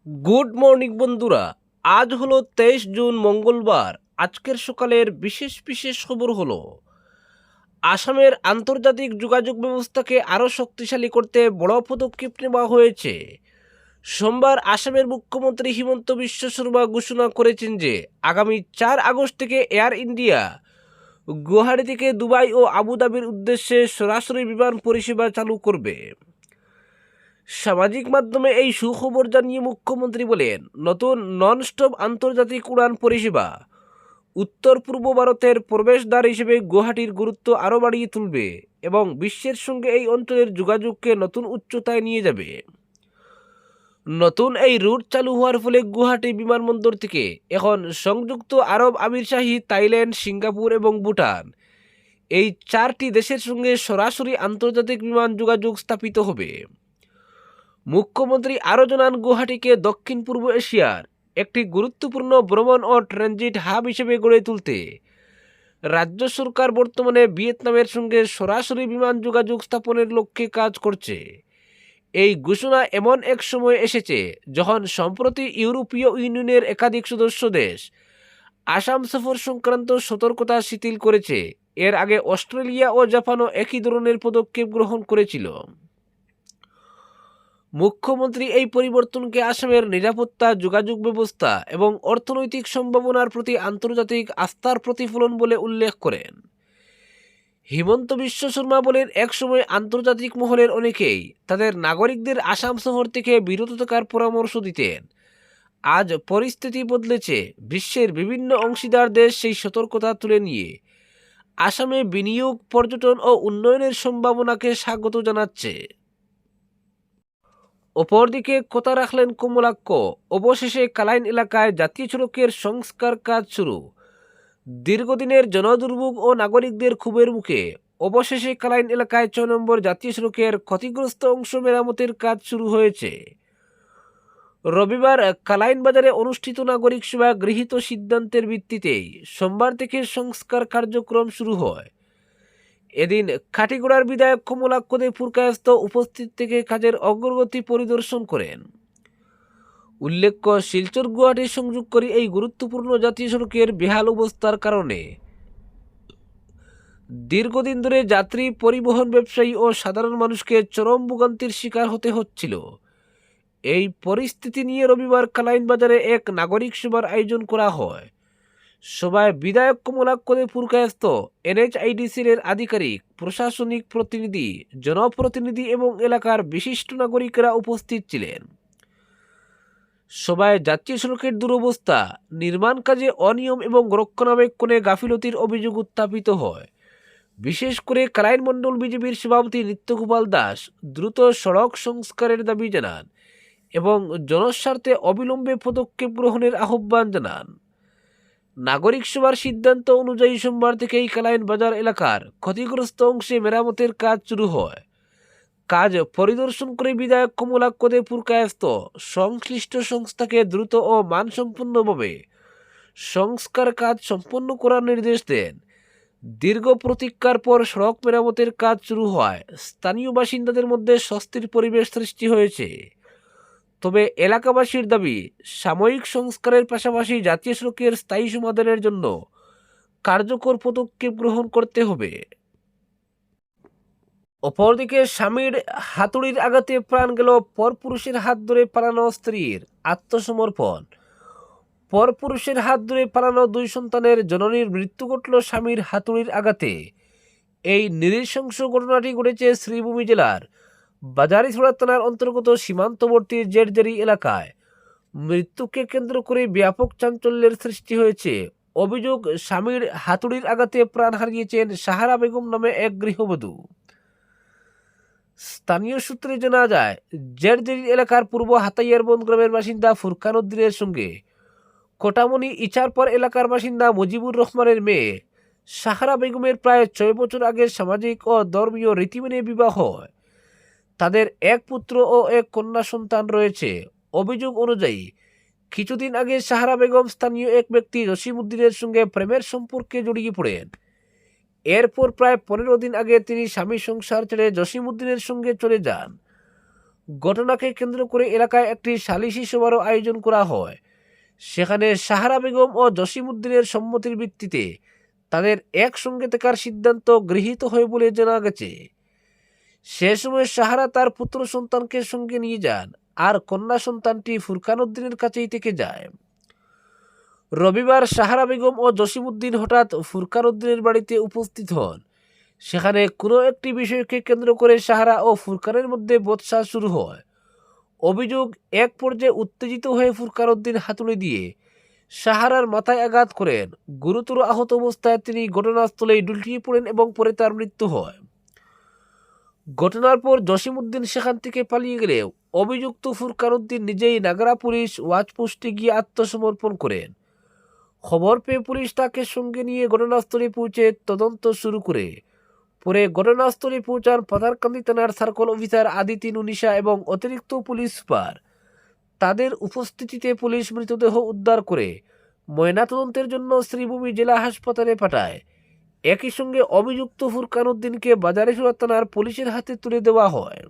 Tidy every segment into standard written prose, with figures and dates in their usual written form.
Good morning বন্ধুরা। আজ হলো 23 জুন, মঙ্গলবার। আজকের সকালের বিশেষ বিশেষ খবর হলো আসামের আন্তর্জাতিক যোগাযোগ ব্যবস্থাকে আরও শক্তিশালী করতে বড় পদক্ষেপ নেওয়া হয়েছে। সোমবার আসামের মুখ্যমন্ত্রী হিমন্ত বিশ্ব শর্মা ঘোষণা করেছেন যে আগামী 4 আগস্ট থেকে এয়ার ইন্ডিয়া গুয়াহাটি থেকে দুবাই ও আবুধাবির উদ্দেশ্যে সরাসরি বিমান পরিষেবা চালু করবে। সামাজিক মাধ্যমে এই সুখবর জানিয়ে মুখ্যমন্ত্রী বলেন, নতুন নন স্টপ আন্তর্জাতিক উড়ান পরিষেবা উত্তর পূর্ব ভারতের প্রবেশদ্বার হিসেবে গুয়াহাটির গুরুত্ব আরও বাড়িয়ে তুলবে এবং বিশ্বের সঙ্গে এই অঞ্চলের যোগাযোগকে নতুন উচ্চতায় নিয়ে যাবে। নতুন এই রুট চালু হওয়ার ফলে গুয়াহাটি বিমানবন্দর থেকে এখন সংযুক্ত আরব আমিরশাহী, থাইল্যান্ড, সিঙ্গাপুর এবং ভুটান, এই 4টি দেশের সঙ্গে সরাসরি আন্তর্জাতিক বিমান যোগাযোগ স্থাপিত হবে। মুখ্যমন্ত্রী আরও জানান, গুয়াহাটিকে দক্ষিণ পূর্ব এশিয়ার একটি গুরুত্বপূর্ণ ভ্রমণ ও ট্রানজিট হাব হিসেবে গড়ে তুলতে রাজ্য সরকার বর্তমানে ভিয়েতনামের সঙ্গে সরাসরি বিমান যোগাযোগ স্থাপনের লক্ষ্যে কাজ করছে। এই ঘোষণা এমন এক সময় এসেছে যখন সম্প্রতি ইউরোপীয় ইউনিয়নের একাধিক সদস্য দেশ আসাম সফর সংক্রান্ত সতর্কতা শিথিল করেছে। এর আগে অস্ট্রেলিয়া ও জাপানও একই ধরনের পদক্ষেপ গ্রহণ করেছিল। মুখ্যমন্ত্রী এই পরিবর্তনকে আসামের নিরাপত্তা, যোগাযোগ ব্যবস্থা এবং অর্থনৈতিক সম্ভাবনার প্রতি আন্তর্জাতিক আস্থার প্রতিফলন বলে উল্লেখ করেন। হিমন্ত বিশ্ব শর্মা বলেন, একসময় আন্তর্জাতিক মহলের অনেকেই তাদের নাগরিকদের আসাম শহর থেকে বিরত থাকার পরামর্শ দিতেন। আজ পরিস্থিতি বদলেছে। বিশ্বের বিভিন্ন অংশীদার দেশ সেই সতর্কতা তুলে নিয়ে আসামে বিনিয়োগ, পর্যটন ও উন্নয়নের সম্ভাবনাকে স্বাগত জানাচ্ছে। অপরদিকে কথা রাখলেন কমলাক্ষ। অবশেষে কালাইন এলাকায় জাতীয় সড়কের সংস্কার কাজ শুরু। দীর্ঘদিনের জনদুর্ভোগ ও নাগরিকদের ক্ষোভের মুখে অবশেষে কালাইন এলাকায় 6 নম্বর জাতীয় সড়কের ক্ষতিগ্রস্ত অংশ মেরামতের কাজ শুরু হয়েছে। রবিবার কালাইন বাজারে অনুষ্ঠিত নাগরিক সভা গৃহীত সিদ্ধান্তের ভিত্তিতেই সোমবার থেকে সংস্কার কার্যক্রম শুরু হয়। এদিন খাটিগড়ার বিধায়ক কমলাক্ষ দে পুরকায়স্থ উপস্থিত থেকে কাজের অগ্রগতি পরিদর্শন করেন। উল্লেখ্য, শিলচর গুয়াহাটি সংযোগকারী এই গুরুত্বপূর্ণ জাতীয় সড়কের বেহাল অবস্থার কারণে দীর্ঘদিন ধরে যাত্রী, পরিবহন ব্যবসায়ী ও সাধারণ মানুষকে চরম ভোগান্তির শিকার হতে হচ্ছিল। এই পরিস্থিতি নিয়ে রবিবার কালাইন বাজারে এক নাগরিক সভার আয়োজন করা হয়। সভায় বিধায়ক কমলাক্ষ দে পুরকায়স্থ, এনএইচআইডিসির আধিকারিক, প্রশাসনিক প্রতিনিধি, জনপ্রতিনিধি এবং এলাকার বিশিষ্ট নাগরিকরা উপস্থিত ছিলেন। সভায় জাতীয় সড়কের দুরবস্থা, নির্মাণ কাজে অনিয়ম এবং রক্ষণাবেক্ষণে গাফিলতির অভিযোগ উত্থাপিত হয়। বিশেষ করে কালাইন মণ্ডল বিজেপির সভাপতি নিত্যগোপাল দাস দ্রুত সড়ক সংস্কারের দাবি জানান এবং জনস্বার্থে অবিলম্বে পদক্ষেপ গ্রহণের আহ্বান জানান। নাগরিক সভার সিদ্ধান্ত অনুযায়ী সোমবার থেকেই কালাইন বাজার এলাকার ক্ষতিগ্রস্ত অংশে মেরামতের কাজ শুরু হয়। কাজ পরিদর্শন করে বিধায়ক কমলাক্ষ দে পুরকায়স্থ সংশ্লিষ্ট সংস্থাকে দ্রুত ও মানসম্পন্নভাবে সংস্কার কাজ সম্পন্ন করার নির্দেশ দেন। দীর্ঘ প্রতীক্ষার পর সড়ক মেরামতের কাজ শুরু হয়। স্থানীয় বাসিন্দাদের মধ্যে স্বস্তির পরিবেশ সৃষ্টি হয়েছে। তবে এলাকাবাসীর দাবি, সাময়িক সংস্কারের পাশাপাশি জাতীয় সড়কের স্থায়ী সমাধানের জন্য কার্যকর পদক্ষেপ গ্রহণ করতে হবে। অপরদিকে স্বামীর হাতুড়ির আঘাতে প্রাণ গেল পরপুরুষের হাত ধরে পালানো স্ত্রীর। আত্মসমর্পণ। পরপুরুষের হাত ধরে পালানো 2 সন্তানের জননীর মৃত্যু ঘটল স্বামীর হাতুড়ির আঘাতে। এই নৃশংস ঘটনাটি ঘটেছে শ্রীভূমি জেলার বাজারিছড়া থানার অন্তর্গত সীমান্তবর্তী জেরজেরি এলাকায়। মৃত্যুকে কেন্দ্র করে ব্যাপক চাঞ্চল্যের সৃষ্টি হয়েছে। অভিযোগ, স্বামীর হাতুড়ির আঘাতে প্রাণ হারিয়েছেন সাহারা বেগম নামে এক গৃহবধূ। স্থানীয় সূত্রে জানা যায়, জেরজেরি এলাকার পূর্ব হাতাইয়ারবন্দ গ্রামের বাসিন্দা ফুরকান উদ্দিনের সঙ্গে কোটামণি ইচারপর এলাকার বাসিন্দা মুজিবুর রহমানের মেয়ে সাহারা বেগমের প্রায় 6 বছর আগে সামাজিক ও ধর্মীয় রীতি মেনে বিবাহ হয়। তাদের এক পুত্র ও এক কন্যা সন্তান রয়েছে। অভিযোগ অনুযায়ী কিছুদিন আগে সাহারা বেগম স্থানীয় এক ব্যক্তি জসিম উদ্দিনের সঙ্গে প্রেমের সম্পর্কে জড়িয়ে পড়েন। এরপর প্রায় 15 দিন আগে তিনি স্বামী সংসার ছেড়ে জসিম উদ্দিনের সঙ্গে চলে যান। ঘটনাকে কেন্দ্র করে এলাকায় একটি সালিশি সভারও আয়োজন করা হয়। সেখানে সাহারা বেগম ও জসিমউদ্দিনের সম্মতির ভিত্তিতে তাদের একসঙ্গে থাকার সিদ্ধান্ত গৃহীত হয় বলে জানা গেছে। সে সময় সাহারা তার পুত্র সন্তানকে সঙ্গে নিয়ে যান, আর কন্যা সন্তানটি ফুরকান উদ্দিনের কাছেই থেকে যায়। রবিবার সাহারা বেগম ও জসিমউদ্দিন হঠাৎ ফুরকান উদ্দিনের বাড়িতে উপস্থিত হন। সেখানে কোনো একটি বিষয়কে কেন্দ্র করে সাহারা ও ফুরকানের মধ্যে বচসা শুরু হয়। অভিযোগ, এক পর্যায়ে উত্তেজিত হয়ে ফুরকান উদ্দিন হাতুড়ি দিয়ে সাহারার মাথায় আঘাত করেন। গুরুতর আহত অবস্থায় তিনি ঘটনাস্থলেই ঢুলটিয়ে পড়েন এবং পরে তার মৃত্যু হয়। ঘটনার পর জসিমউদ্দিন সেখান থেকে পালিয়ে গেলেও অভিযুক্ত ফুরকান উদ্দিন নিজেই নাগরা পুলিশ ওয়াচপোস্টে গিয়ে আত্মসমর্পণ করেন। খবর পেয়ে পুলিশ তাকে সঙ্গে নিয়ে ঘটনাস্থলে পৌঁছে তদন্ত শুরু করে। পরে ঘটনাস্থলে পৌঁছান পাথারকান্দি থানার সার্কেল অফিসার আদিতি নুনিশা এবং অতিরিক্ত পুলিশ সুপার। তাদের উপস্থিতিতে পুলিশ মৃতদেহ উদ্ধার করে ময়নাতদন্তের জন্য শ্রীভূমি জেলা হাসপাতালে পাঠায়। একই সঙ্গে অভিযুক্ত ফুরকান উদ্দিনকে বাজারিছড়া থানার পুলিশের হাতে তুলে দেওয়া হয়।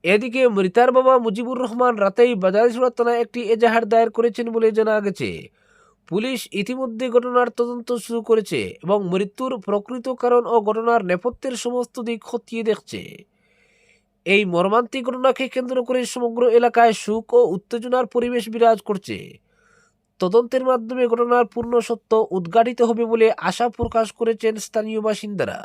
এদিকে মৃতার বাবা মুজিবুর রহমান রাতেই বাজারিছড়া থানায় একটি এজাহার দায়ের করেছেন বলে জানা গেছে। পুলিশ ইতিমধ্যে ঘটনার তদন্ত শুরু করেছে এবং মৃত্যুর প্রকৃত কারণ ও ঘটনার নেপথ্যের সমস্ত দিক খতিয়ে দেখছে। এই মর্মান্তিক ঘটনাকে কেন্দ্র করে সমগ্র এলাকায় শোক ও উত্তেজনার পরিবেশ বিরাজ করছে। তদন্তের মাধ্যমে ঘটনার পূর্ণ সত্য উদ্ঘাটিত হবে বলে আশা প্রকাশ করেছেন স্থানীয় বাসিন্দারা।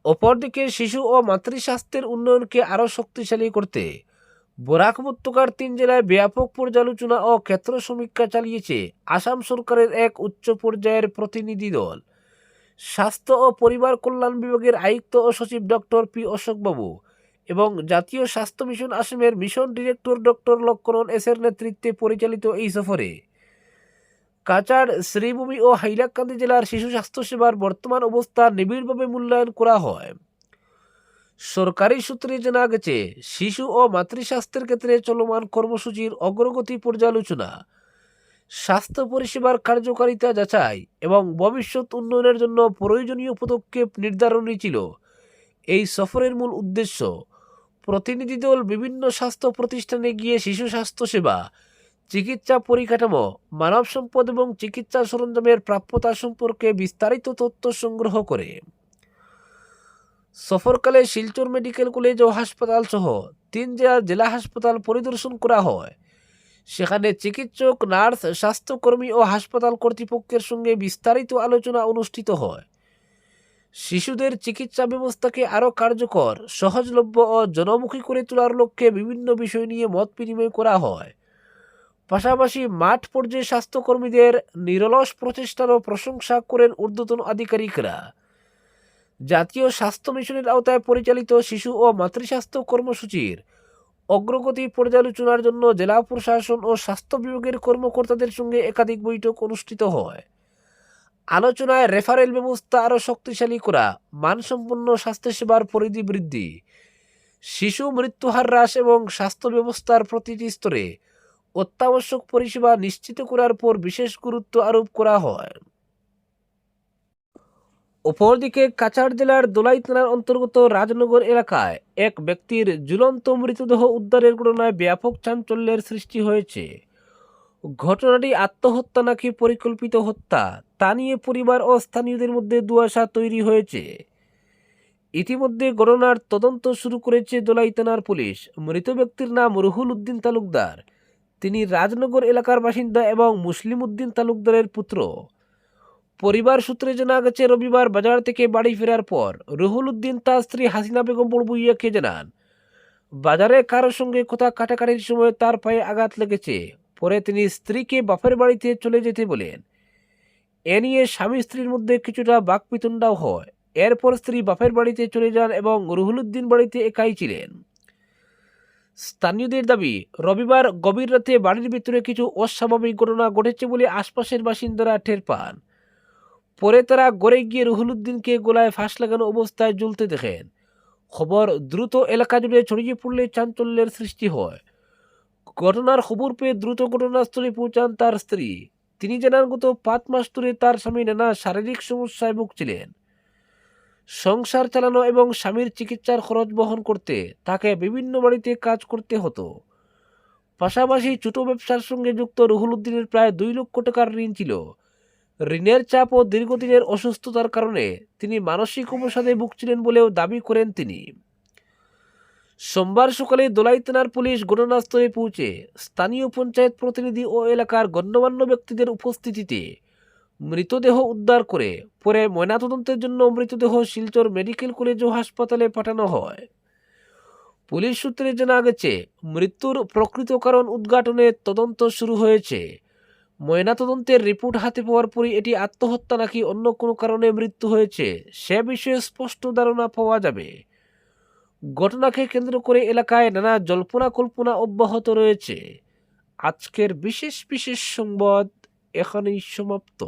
অপরদিকে শিশু ও মাতৃস্বাস্থ্যের উন্নয়নকে আরও শক্তিশালী করতে বরাক উপত্যকার 3 জেলায় ব্যাপক পর্যালোচনা ও ক্ষেত্র সমীক্ষা চালিয়েছে আসাম সরকারের এক উচ্চ পর্যায়ের প্রতিনিধি দল। স্বাস্থ্য ও পরিবার কল্যাণ বিভাগের আয়ুক্ত ও সচিব ডক্টর পি অশোকবাবু এবং জাতীয় স্বাস্থ্য মিশন আসামের মিশন ডিরেক্টর ডক্টর লক্ষ্মণ এসের নেতৃত্বে পরিচালিত এই সফরে কাছাড়, শ্রীভূমি ও হাইলাকান্দি জেলার শিশু স্বাস্থ্যসেবার বর্তমান অবস্থা নিবিড়ভাবে মূল্যায়ন করা হয়। সরকারি সূত্রে জানা গেছে, শিশু ও মাতৃস্বাস্থ্যের ক্ষেত্রে চলমান কর্মসূচির অগ্রগতি পর্যালোচনা, স্বাস্থ্য পরিষেবার কার্যকারিতা যাচাই এবং ভবিষ্যৎ উন্নয়নের জন্য প্রয়োজনীয় পদক্ষেপ নির্ধারণই ছিল এই সফরের মূল উদ্দেশ্য। প্রতিনিধি দল বিভিন্ন স্বাস্থ্য প্রতিষ্ঠানে গিয়ে শিশু স্বাস্থ্যসেবা, চিকিৎসা পরিকাঠামো, মানব সম্পদ এবং চিকিৎসা সরঞ্জামের প্রাপ্যতা সম্পর্কে বিস্তারিত তথ্য সংগ্রহ করে। সফরকালে শিলচর মেডিকেল কলেজ ও হাসপাতাল সহ 3 জেলা হাসপাতাল পরিদর্শন করা হয়। সেখানে চিকিৎসক, নার্স, স্বাস্থ্যকর্মী ও হাসপাতাল কর্তৃপক্ষের সঙ্গে বিস্তারিত আলোচনা অনুষ্ঠিত হয়। শিশুদের চিকিৎসা ব্যবস্থাকে আরও কার্যকর, সহজলভ্য ও জনমুখী করে তোলার লক্ষ্যে বিভিন্ন বিষয় নিয়ে মত বিনিময় করা হয়। পাশাপাশি মাঠ পর্যায়ে স্বাস্থ্যকর্মীদের নিরলস প্রচেষ্টারও প্রশংসা করেন ঊর্ধ্বতন আধিকারিকরা। জাতীয় স্বাস্থ্য মিশনের আওতায় পরিচালিত শিশু ও মাতৃস্বাস্থ্য কর্মসূচির অগ্রগতি পর্যালোচনার জন্য জেলা প্রশাসন ও স্বাস্থ্য বিভাগের কর্মকর্তাদের সঙ্গে একাধিক বৈঠক অনুষ্ঠিত হয়। আলোচনায় রেফারেল ব্যবস্থা আরও শক্তিশালী করা, মানসম্পন্ন স্বাস্থ্যসেবার পরিধি বৃদ্ধি, শিশু মৃত্যুহার হ্রাস এবং স্বাস্থ্য ব্যবস্থার প্রতিটি স্তরে অত্যাবশ্যক পরিষেবা নিশ্চিত করার পর বিশেষ গুরুত্ব আরোপ করা হয়। অপরদিকে কাছাড় জেলার দোলাই থানার অন্তর্গত রাজনগর এলাকায় এক ব্যক্তির ঝুলন্ত মৃতদেহ উদ্ধারের ঘটনায় ব্যাপক চাঞ্চল্যের সৃষ্টি হয়েছে। ঘটনাটি আত্মহত্যা নাকি পরিকল্পিত হত্যা, তা নিয়ে পরিবার ও স্থানীয়দের মধ্যে দুয়াশা তৈরি হয়েছে। ইতিমধ্যে ঘটনার তদন্ত শুরু করেছে দোলাই থানার পুলিশ। মৃত ব্যক্তির নাম রুহুল উদ্দিন তালুকদার। তিনি রাজনগর এলাকার বাসিন্দা এবং মুসলিম উদ্দিন তালুকদারের পুত্র। পরিবার সূত্রে জানা গেছে, রবিবার বাজার থেকে বাড়ি ফেরার পর রুহুল উদ্দিন তার স্ত্রী হাসিনা বেগম বড়বুইয়াকে জানান, বাজারে কারোর সঙ্গে কথা কাটাকাটির সময় তার পায়ে আঘাত লেগেছে। পরে তিনি স্ত্রীকে বাপের বাড়িতে চলে যেতে বলেন। এ নিয়ে স্বামী স্ত্রীর মধ্যে কিছুটা বাকবিতণ্ডাও হয়। এরপর স্ত্রী বাপের বাড়িতে চলে যান এবং রুহুল উদ্দিন বাড়িতে একাই ছিলেন। স্থানীয়দের দাবি, রবিবার গভীর রাতে বাড়ির ভিতরে কিছু অস্বাভাবিক ঘটনা ঘটেছে বলে আশপাশের বাসিন্দারা টের পান। পরে তারা গড়ে গিয়ে রুহুল উদ্দিনকে গলায় ফাঁস লাগানো অবস্থায় ঝুলতে দেখেন। খবর দ্রুত এলাকা জুড়ে ছড়িয়ে পড়লে চাঞ্চল্যের সৃষ্টি হয়। ঘটনার খবর পেয়ে দ্রুত ঘটনাস্থলে পৌঁছান তার স্ত্রী। তিনি জানান, গত 5 মাস ধরে তার স্বামী নানা শারীরিক সমস্যায় ভুগছিলেন। সংসার চালানো এবং স্বামীর চিকিৎসার খরচ বহন করতে তাকে বিভিন্ন বাড়িতে কাজ করতে হতো। পাশাপাশি ছোট ব্যবসার সঙ্গে যুক্ত রুহুল উদ্দিনের প্রায় 2 লক্ষ টাকার ঋণ ছিল। ঋণের চাপ ও দীর্ঘদিনের অসুস্থতার কারণে তিনি মানসিক অবসাদে ভুগছিলেন বলেও দাবি করেন তিনি। সোমবার সকালে দোলাই থানার পুলিশ ঘটনাস্থলে পৌঁছে স্থানীয় পঞ্চায়েত প্রতিনিধি ও এলাকার গণ্যমান্য ব্যক্তিদের উপস্থিতিতে মৃতদেহ উদ্ধার করে পরে ময়নাতদন্তের জন্য মৃতদেহ শিলচর মেডিকেল কলেজ ও হাসপাতালে পাঠানো হয়। পুলিশ সূত্রে জানা গেছে, মৃত্যুর প্রকৃত কারণ উদ্ঘাটনে তদন্ত শুরু হয়েছে। ময়নাতদন্তের রিপোর্ট হাতে পাওয়ার পরই এটি আত্মহত্যা নাকি অন্য কোনো কারণে মৃত্যু হয়েছে সে বিষয়ে স্পষ্ট ধারণা পাওয়া যাবে। ঘটনাকে কেন্দ্র করে এলাকায় নানা জল্পনা কল্পনা অব্যাহত রয়েছে। আজকের বিশেষ সংবাদ এখানেই সমাপ্ত।